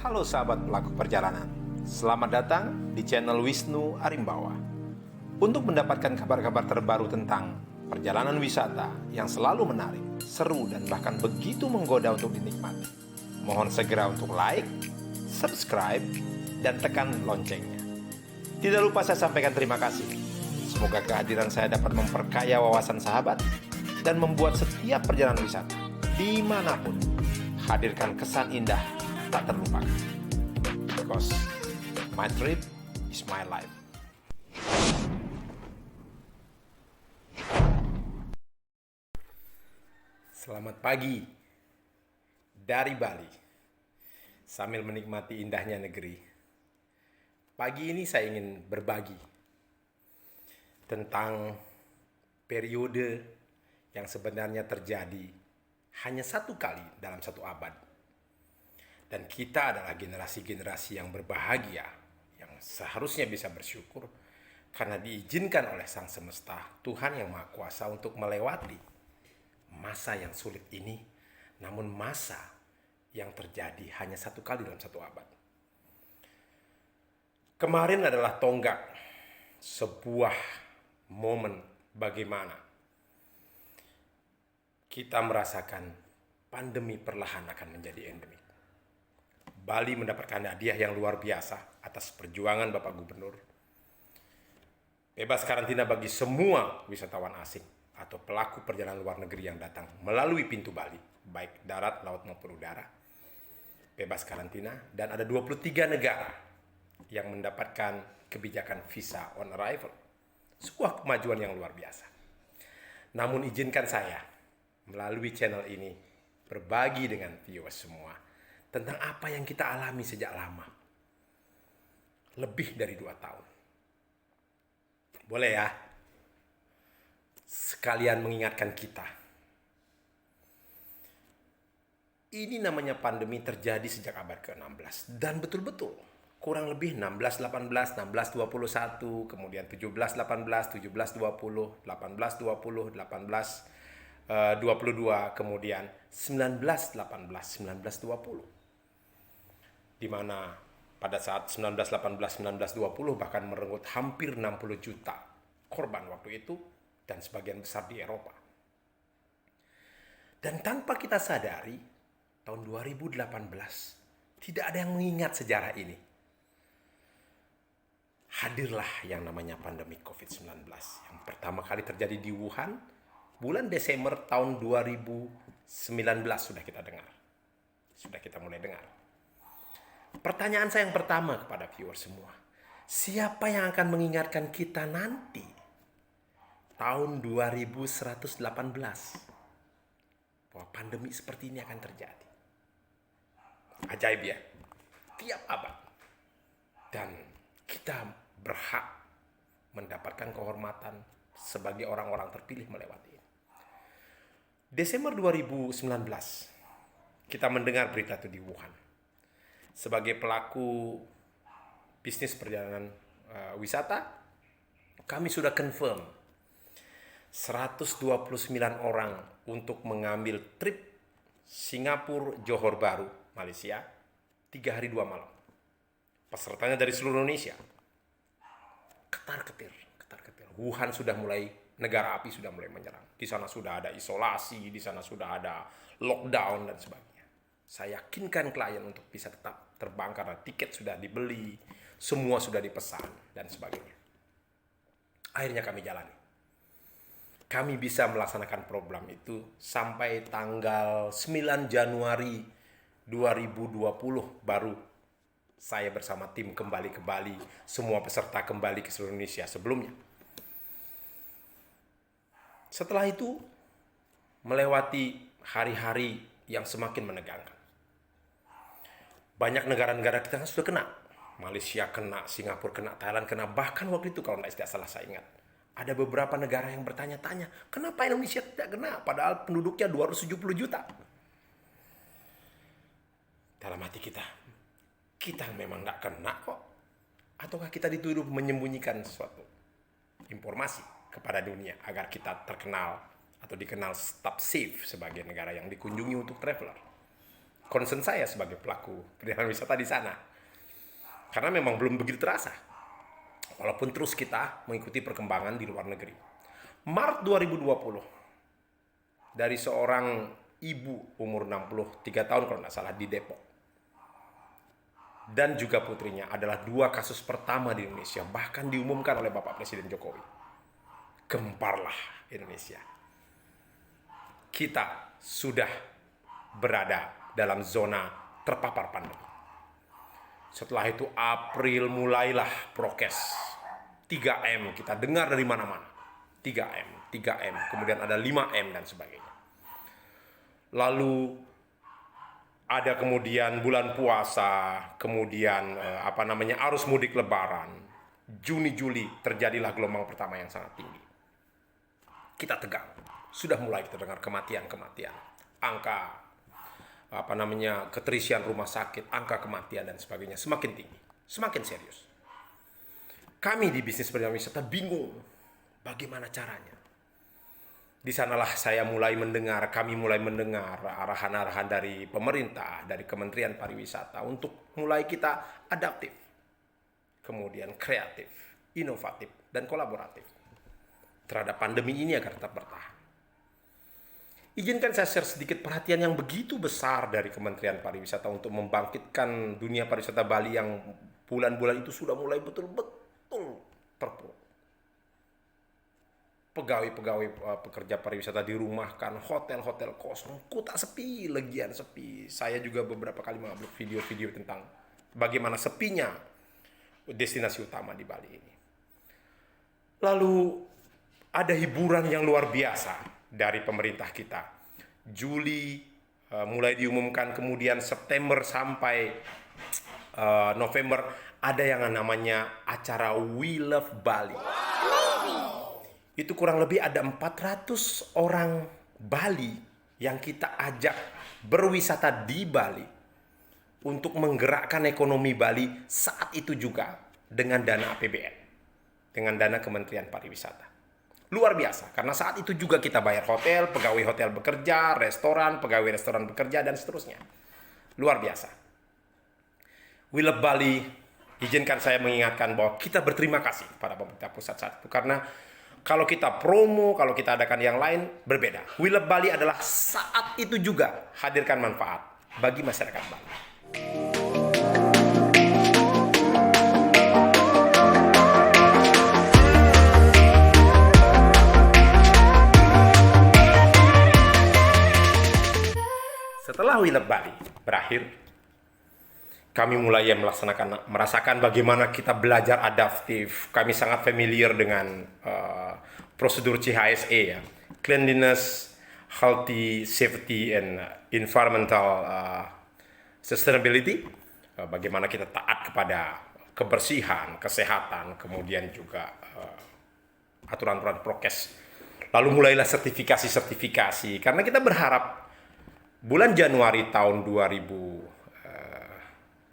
Halo sahabat pelaku perjalanan, selamat datang di channel Wisnu Arimbawa. Untuk mendapatkan kabar-kabar terbaru tentang perjalanan wisata yang selalu menarik, seru, dan bahkan begitu menggoda untuk dinikmati, mohon segera untuk like, subscribe, dan tekan loncengnya. Tidak lupa saya sampaikan terima kasih. Semoga kehadiran saya dapat memperkaya wawasan sahabat dan membuat setiap perjalanan wisata, dimanapun, hadirkan kesan indah tak terlupakan. Because my trip is my life. Selamat pagi dari Bali. Sambil menikmati indahnya negeri, pagi ini saya ingin berbagi tentang periode yang sebenarnya terjadi hanya satu kali dalam satu abad. Dan kita adalah generasi-generasi yang berbahagia, yang seharusnya bisa bersyukur karena diizinkan oleh Sang Semesta, Tuhan yang Maha Kuasa, untuk melewati masa yang sulit ini, namun masa yang terjadi hanya satu kali dalam satu abad. Kemarin adalah tonggak sebuah momen bagaimana kita merasakan pandemi perlahan akan menjadi endemik. Bali mendapatkan hadiah yang luar biasa atas perjuangan Bapak Gubernur. Bebas karantina bagi semua wisatawan asing atau pelaku perjalanan luar negeri yang datang melalui pintu Bali, baik darat, laut maupun udara. Bebas karantina, dan ada 23 negara yang mendapatkan kebijakan visa on arrival. Sebuah kemajuan yang luar biasa. Namun izinkan saya melalui channel ini berbagi dengan viewers semua tentang apa yang kita alami sejak lama. Lebih dari 2 tahun. Boleh ya? Sekalian mengingatkan kita. Ini namanya pandemi terjadi sejak abad ke-16. Dan betul-betul kurang lebih 16-18, 16-21, kemudian 17-18, 17-20, 18-20, 18-22, kemudian 19-18, 19-20. Di mana pada saat 1918, 1920 bahkan merenggut hampir 60 juta korban waktu itu, dan sebagian besar di Eropa. Dan tanpa kita sadari, tahun 2018 tidak ada yang mengingat sejarah ini. Hadirlah yang namanya pandemi COVID-19 yang pertama kali terjadi di Wuhan bulan Desember tahun 2019 sudah kita dengar. Sudah kita mulai dengar. Pertanyaan saya yang pertama kepada viewer semua, siapa yang akan mengingatkan kita nanti tahun 2118 bahwa pandemi seperti ini akan terjadi? Ajaib ya, tiap abad. Dan kita berhak mendapatkan kehormatan sebagai orang-orang terpilih melewati ini. Desember 2019 kita mendengar berita itu di Wuhan. Sebagai pelaku bisnis perjalanan wisata, kami sudah confirm 129 orang untuk mengambil trip Singapura Johor Bahru, Malaysia, 3 hari 2 malam. Pesertanya dari seluruh Indonesia. Ketar-ketir. Wuhan sudah mulai, negara api sudah mulai menyerang. Di sana sudah ada isolasi, di sana sudah ada lockdown dan sebagainya. Saya yakinkan klien untuk bisa tetap terbang karena tiket sudah dibeli, semua sudah dipesan, dan sebagainya. Akhirnya kami jalani. Kami bisa melaksanakan program itu sampai tanggal 9 Januari 2020 baru saya bersama tim kembali ke Bali, semua peserta kembali ke seluruh Indonesia sebelumnya. Setelah itu melewati hari-hari yang semakin menegangkan. Banyak negara-negara kita sudah kena. Malaysia kena, Singapura kena, Thailand kena. Bahkan waktu itu kalau tidak salah saya ingat, ada beberapa negara yang bertanya-tanya, kenapa Indonesia tidak kena padahal penduduknya 270 juta? Dalam hati kita memang tidak kena kok. Ataukah kita dituduh menyembunyikan sesuatu informasi kepada dunia agar kita terkenal atau dikenal top safe sebagai negara yang dikunjungi untuk traveler? concern saya sebagai pelaku perjalanan wisata di sana. Karena memang belum begitu terasa. Walaupun terus kita mengikuti perkembangan di luar negeri. Maret 2020, dari seorang ibu umur 63 tahun kalau nggak salah di Depok, dan juga putrinya adalah 2 kasus pertama di Indonesia, bahkan diumumkan oleh Bapak Presiden Jokowi. Gemparlah Indonesia. Kita sudah berada dalam zona terpapar pandemi. Setelah itu April mulailah prokes. 3M kita dengar dari mana-mana. 3M, kemudian ada 5M dan sebagainya. Lalu ada kemudian bulan puasa, kemudian arus mudik lebaran. Juni Juli terjadilah gelombang pertama yang sangat tinggi. Kita tegang. Sudah mulai kita dengar kematian. Angka keterisian rumah sakit, angka kematian dan sebagainya semakin tinggi, semakin serius. Kami di bisnis perjalanan wisata bingung bagaimana caranya. Di sanalah kami mulai mendengar arahan-arahan dari pemerintah, dari Kementerian Pariwisata untuk mulai kita adaptif, kemudian kreatif, inovatif, dan kolaboratif terhadap pandemi ini agar tetap bertahan. Izinkan saya share sedikit perhatian yang begitu besar dari Kementerian Pariwisata untuk membangkitkan dunia pariwisata Bali yang bulan-bulan itu sudah mulai betul-betul terpuruk. Pegawai-pegawai pekerja pariwisata dirumahkan, hotel-hotel kosong, kota sepi, legian sepi. Saya juga beberapa kali mengupload video-video tentang bagaimana sepinya destinasi utama di Bali ini. Lalu ada hiburan yang luar biasa dari pemerintah kita. Juli mulai diumumkan, kemudian September sampai November ada yang namanya acara We Love Bali. Itu kurang lebih ada 400 orang Bali yang kita ajak berwisata di Bali untuk menggerakkan ekonomi Bali saat itu juga dengan dana APBN, dengan dana Kementerian Pariwisata. Luar biasa, karena saat itu juga kita bayar hotel, pegawai hotel bekerja, restoran, pegawai restoran bekerja, dan seterusnya. Luar biasa. We Love Bali, izinkan saya mengingatkan bahwa kita berterima kasih pada pemerintah pusat saat itu. Karena kalau kita promo, kalau kita adakan yang lain, berbeda. We Love Bali adalah saat itu juga hadirkan manfaat bagi masyarakat Bali. Setelah We Love Bali berakhir, kami mulai merasakan bagaimana kita belajar adaptif. Kami sangat familiar dengan prosedur CHSE, ya, Cleanliness, Healthy, Safety, and Environmental Sustainability. Bagaimana kita taat kepada kebersihan, kesehatan, kemudian juga aturan-aturan prokes. Lalu mulailah sertifikasi, karena kita berharap bulan Januari tahun 2022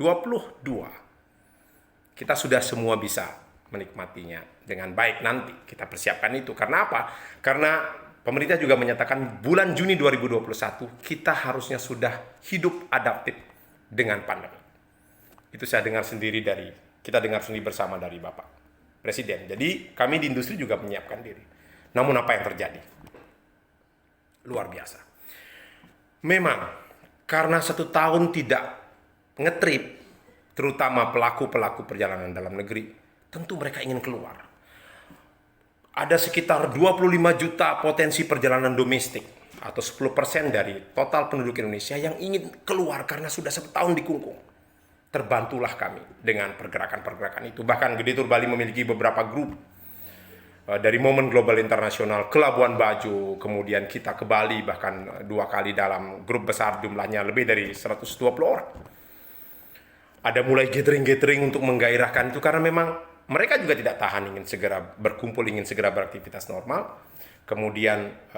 kita sudah semua bisa menikmatinya dengan baik nanti. Kita persiapkan itu. Karena apa? Karena pemerintah juga menyatakan bulan Juni 2021 kita harusnya sudah hidup adaptif dengan pandemi. Itu kita dengar sendiri bersama dari Bapak Presiden. Jadi kami di industri juga menyiapkan diri. Namun apa yang terjadi? Luar biasa. Memang karena 1 tahun tidak ngetrip, terutama pelaku-pelaku perjalanan dalam negeri, tentu mereka ingin keluar. Ada sekitar 25 juta potensi perjalanan domestik atau 10% dari total penduduk Indonesia yang ingin keluar karena sudah 1 tahun dikungkung. Terbantulah kami dengan pergerakan-pergerakan itu. Bahkan Gede Tour Bali memiliki beberapa grup. Dari Momen Global Internasional ke Labuan Bajo, kemudian kita ke Bali bahkan 2 kali dalam grup besar, jumlahnya lebih dari 120 orang. Ada mulai gathering untuk menggairahkan itu karena memang mereka juga tidak tahan, ingin segera berkumpul, ingin segera beraktivitas normal. Kemudian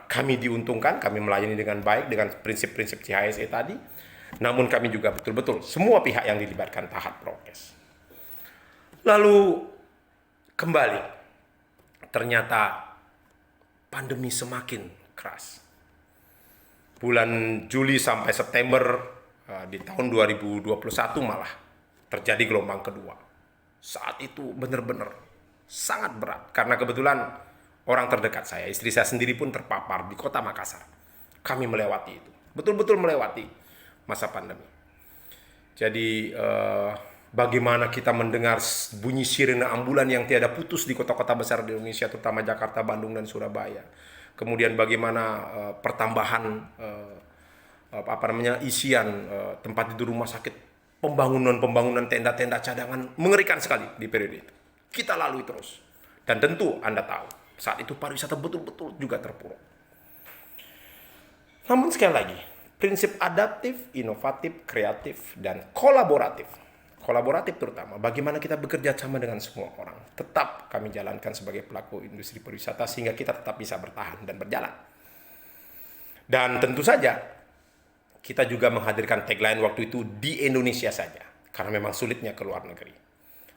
kami diuntungkan, kami melayani dengan baik dengan prinsip-prinsip CHSE tadi. Namun kami juga betul-betul semua pihak yang dilibatkan taat prokes. Lalu kembali, ternyata pandemi semakin keras. Bulan Juli sampai September di tahun 2021 malah terjadi gelombang kedua. Saat itu benar-benar sangat berat karena kebetulan orang terdekat saya, istri saya sendiri pun terpapar di kota Makassar. Kami melewati itu, betul-betul melewati masa pandemi. Jadi bagaimana kita mendengar bunyi sirene ambulan yang tiada putus di kota-kota besar di Indonesia, terutama Jakarta, Bandung, dan Surabaya. Kemudian bagaimana pertambahan isian tempat tidur rumah sakit, pembangunan tenda-tenda cadangan mengerikan sekali di periode itu. Kita lalui terus. Dan tentu Anda tahu, saat itu pariwisata betul-betul juga terpuruk. Namun sekali lagi, prinsip adaptif, inovatif, kreatif, dan kolaboratif. Kolaboratif terutama, bagaimana kita bekerja sama dengan semua orang. Tetap kami jalankan sebagai pelaku industri pariwisata sehingga kita tetap bisa bertahan dan berjalan. Dan tentu saja, kita juga menghadirkan tagline waktu itu di Indonesia saja. Karena memang sulitnya ke luar negeri.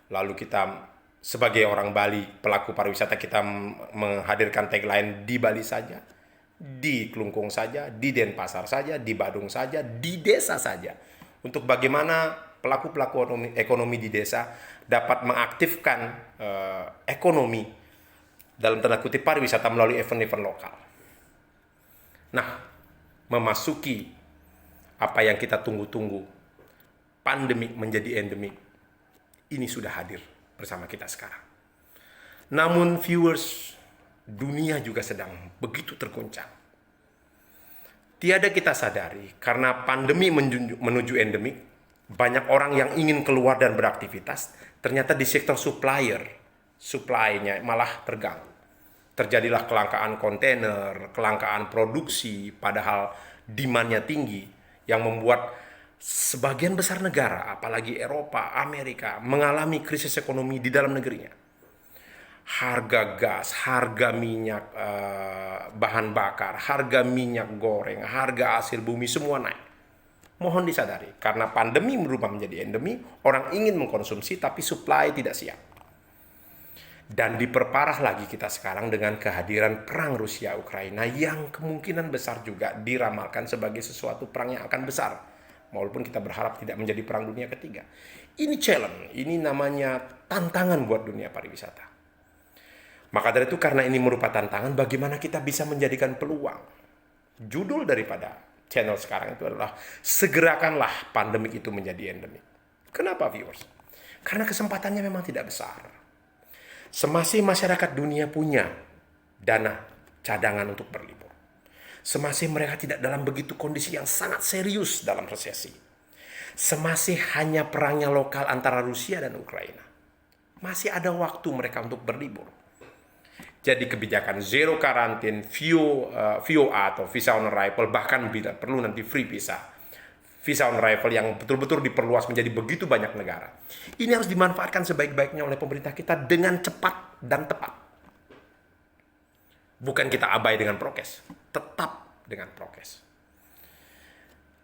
Lalu kita sebagai orang Bali, pelaku pariwisata, kita menghadirkan tagline di Bali saja, di Klungkung saja, di Denpasar saja, di Badung saja, di desa saja. Untuk bagaimana pelaku-pelaku ekonomi di desa dapat mengaktifkan ekonomi dalam tanda kutip pariwisata melalui event-event lokal. Nah, memasuki apa yang kita tunggu-tunggu, pandemi menjadi endemik, ini sudah hadir bersama kita sekarang. Namun viewers, dunia juga sedang begitu terguncang. Tiada kita sadari, karena pandemi menuju endemik, banyak orang yang ingin keluar dan beraktivitas, ternyata di sektor supply-nya malah terganggu. Terjadilah kelangkaan kontainer, kelangkaan produksi, padahal demand-nya tinggi, yang membuat sebagian besar negara, apalagi Eropa, Amerika, mengalami krisis ekonomi di dalam negerinya. Harga gas, harga minyak bahan bakar, harga minyak goreng, harga hasil bumi semua naik. Mohon disadari, karena pandemi berubah menjadi endemi, orang ingin mengkonsumsi tapi supply tidak siap. Dan diperparah lagi kita sekarang dengan kehadiran perang Rusia-Ukraina yang kemungkinan besar juga diramalkan sebagai sesuatu perang yang akan besar. Walaupun kita berharap tidak menjadi perang dunia ketiga. Ini challenge, ini namanya tantangan buat dunia pariwisata. Maka dari itu, karena ini merupakan tantangan, bagaimana kita bisa menjadikan peluang. Judul daripada channel sekarang itu adalah segerakanlah pandemik itu menjadi endemik. Kenapa viewers? Karena kesempatannya memang tidak besar. Semasih masyarakat dunia punya dana cadangan untuk berlibur. Semasih mereka tidak dalam begitu kondisi yang sangat serius dalam resesi. Semasih hanya perangnya lokal antara Rusia dan Ukraina. Masih ada waktu mereka untuk berlibur. Jadi kebijakan zero karantin, VOA atau visa on arrival, bahkan bila perlu nanti free visa on arrival yang betul-betul diperluas menjadi begitu banyak negara. Ini harus dimanfaatkan sebaik-baiknya oleh pemerintah kita dengan cepat dan tepat. Bukan kita abai dengan prokes, tetap dengan prokes.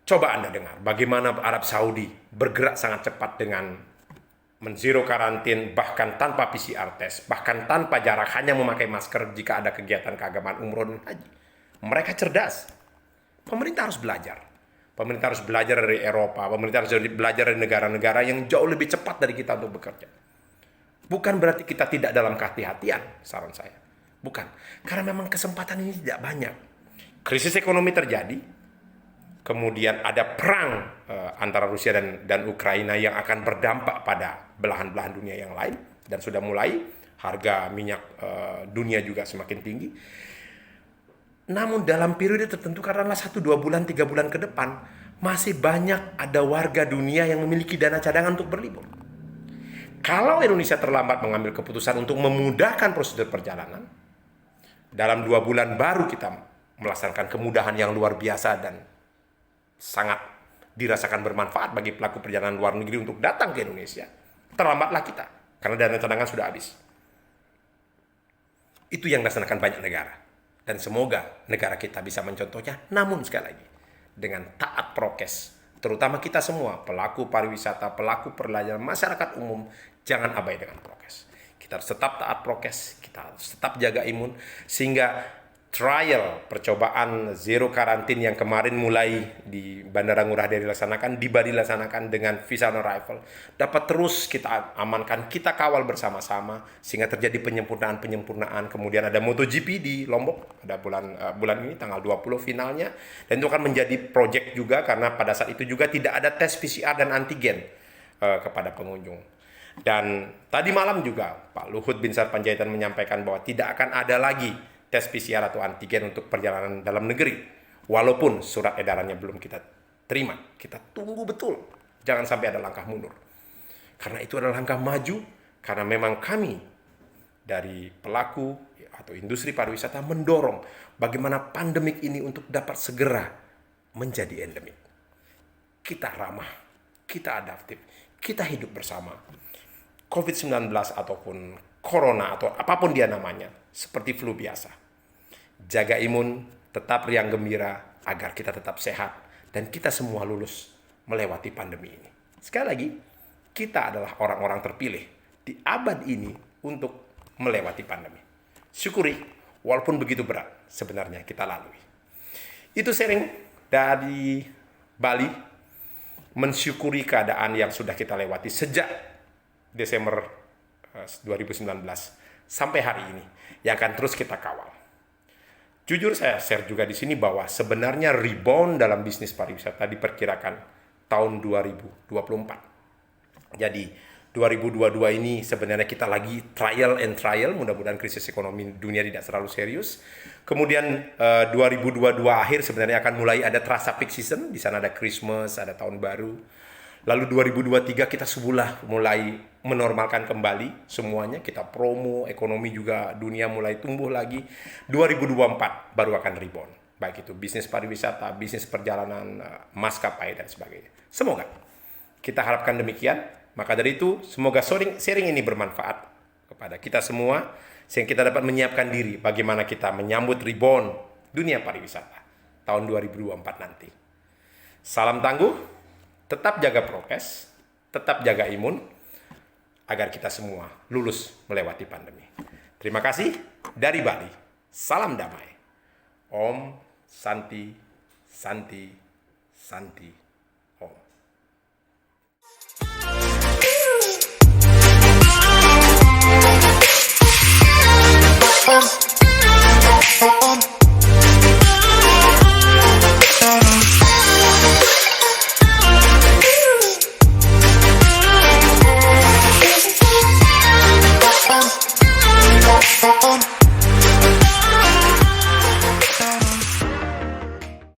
Coba Anda dengar bagaimana Arab Saudi bergerak sangat cepat dengan menzero karantin, bahkan tanpa PCR test, bahkan tanpa jarak, hanya memakai masker jika ada kegiatan keagamaan umroh dan haji. Mereka cerdas. Pemerintah harus belajar. Pemerintah harus belajar dari Eropa, pemerintah harus belajar dari negara-negara yang jauh lebih cepat dari kita untuk bekerja. Bukan berarti kita tidak dalam kehati-hatian, saran saya. Bukan. Karena memang kesempatan ini tidak banyak. Krisis ekonomi terjadi, kemudian ada perang antara Rusia dan Ukraina yang akan berdampak pada belahan-belahan dunia yang lain. Dan sudah mulai, harga minyak dunia juga semakin tinggi. Namun dalam periode tertentu, karena 1, 2 bulan, 3 bulan ke depan, masih banyak ada warga dunia yang memiliki dana cadangan untuk berlibur. Kalau Indonesia terlambat mengambil keputusan untuk memudahkan prosedur perjalanan, dalam 2 bulan baru kita melaksanakan kemudahan yang luar biasa dan sangat dirasakan bermanfaat bagi pelaku perjalanan luar negeri untuk datang ke Indonesia, terlambatlah kita, karena dana cadangan sudah habis. Itu yang dilaksanakan banyak negara. Dan semoga negara kita bisa mencontohnya, namun sekali lagi, dengan taat prokes. Terutama kita semua, pelaku pariwisata, pelaku perjalanan, masyarakat umum, jangan abai dengan prokes. Kita harus tetap taat prokes, kita harus tetap jaga imun, sehingga trial percobaan zero karantin yang kemarin mulai di Bandara Ngurah Rai dilaksanakan, di Bali dilaksanakan dengan visa on arrival, dapat terus kita amankan, kita kawal bersama-sama sehingga terjadi penyempurnaan. Kemudian ada MotoGP di Lombok, ada bulan ini tanggal 20 finalnya, dan itu akan menjadi project juga karena pada saat itu juga tidak ada tes PCR dan antigen kepada pengunjung. Dan tadi malam juga Pak Luhut Binsar Panjaitan menyampaikan bahwa tidak akan ada lagi tes PCR atau antigen untuk perjalanan dalam negeri. Walaupun surat edarannya belum kita terima. Kita tunggu betul. Jangan sampai ada langkah mundur. Karena itu adalah langkah maju. Karena memang kami dari pelaku atau industri pariwisata mendorong bagaimana pandemik ini untuk dapat segera menjadi endemik. Kita ramah, kita adaptif, kita hidup bersama. COVID-19 ataupun Corona atau apapun dia namanya, seperti flu biasa. Jaga imun, tetap riang gembira, agar kita tetap sehat, dan kita semua lulus melewati pandemi ini. Sekali lagi, kita adalah orang-orang terpilih di abad ini untuk melewati pandemi. Syukuri, walaupun begitu berat, sebenarnya kita lalui. Itu sharing dari Bali, mensyukuri keadaan yang sudah kita lewati sejak Desember 2019 sampai hari ini yang akan terus kita kawal. Jujur saya share juga di sini bahwa sebenarnya rebound dalam bisnis pariwisata diperkirakan tahun 2024. Jadi 2022 ini sebenarnya kita lagi trial and trial, mudah-mudahan krisis ekonomi dunia tidak terlalu serius. Kemudian 2022 akhir sebenarnya akan mulai ada terasa peak season, di sana ada Christmas, ada tahun baru. Lalu 2023 kita sebulan mulai menormalkan kembali semuanya, kita promo, ekonomi juga dunia mulai tumbuh lagi. 2024 baru akan rebound, baik itu bisnis pariwisata, bisnis perjalanan, maskapai dan sebagainya. Semoga kita harapkan demikian. Maka dari itu semoga sharing ini bermanfaat kepada kita semua sehingga kita dapat menyiapkan diri bagaimana kita menyambut rebound dunia pariwisata tahun 2024 nanti. Salam tangguh. Tetap jaga prokes, tetap jaga imun, agar kita semua lulus melewati pandemi. Terima kasih dari Bali. Salam damai. Om Santi, Santi, Santi.